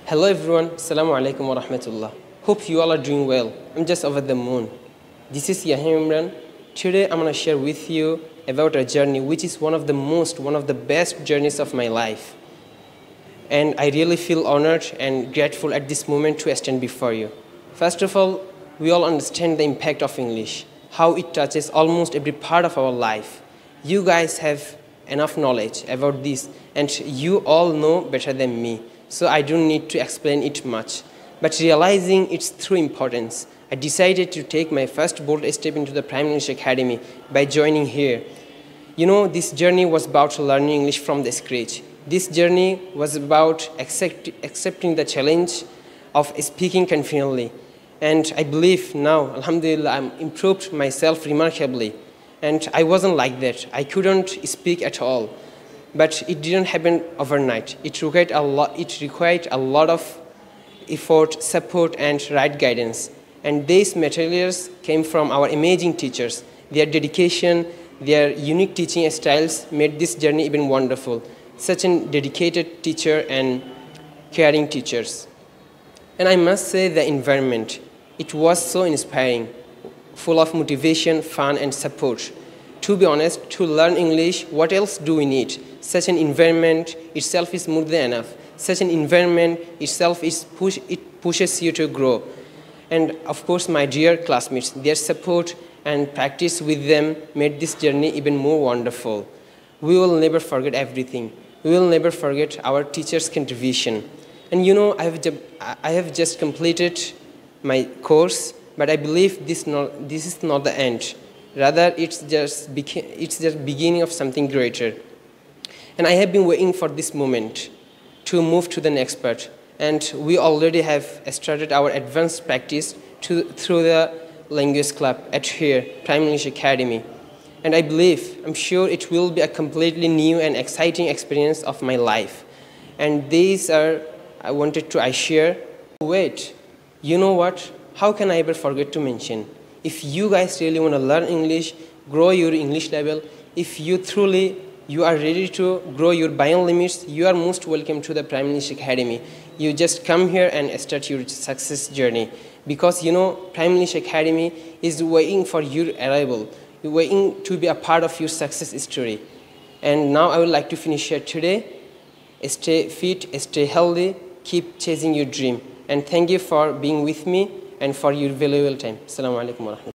Hello everyone, Assalamu alaikum wa rahmatullah. Hope you all are doing well. I'm just over the moon. This is Imran. Today I'm going to share with you about a journey which is one of the best journeys of my life. And I really feel honored and grateful at this moment to stand before you. First of all, we all understand the impact of English, how it touches almost every part of our life. You guys have enough knowledge about this and you all know better than me. So I don't need to explain it much. But realizing its true importance, I decided to take my first bold step into the Prime English Academy by joining here. You know, this journey was about learning English from the scratch. This journey was about accepting the challenge of speaking confidently. And I believe now, alhamdulillah, I'm improved myself remarkably. And I wasn't like that. I couldn't speak at all. But it didn't happen overnight. It required a lot of effort, support, and right guidance. And these materials came from our amazing teachers. Their dedication, their unique teaching styles made this journey even wonderful. Such a dedicated teacher and caring teachers. And I must say the environment, it was so inspiring, full of motivation, fun, and support. To be honest, to learn English, what else do we need? Such an environment itself is more than enough. Such an environment itself pushes you to grow. And of course, my dear classmates, their support and practice with them made this journey even more wonderful. We will never forget everything. We will never forget our teachers' contribution. And you know, I have just completed my course, but I believe this is not the end. Rather, it's just beginning of something greater. And I have been waiting for this moment to move to the next part. And we already have started our advanced practice through the language club at here, Prime English Academy. And I'm sure it will be a completely new and exciting experience of my life. And these are, I wanted to share. Wait, you know what? How can I ever forget to mention? If you guys really want to learn English, grow your English level, if you are ready to grow your beyond limits, you are most welcome to the Prime English Academy. You just come here and start your success journey. Because you know, Prime English Academy is waiting for your arrival. You're waiting to be a part of your success story. And now I would like to finish here today. Stay fit, stay healthy, keep chasing your dream. And thank you for being with me and for your valuable time. Assalamu alaikum wa rahmatullah.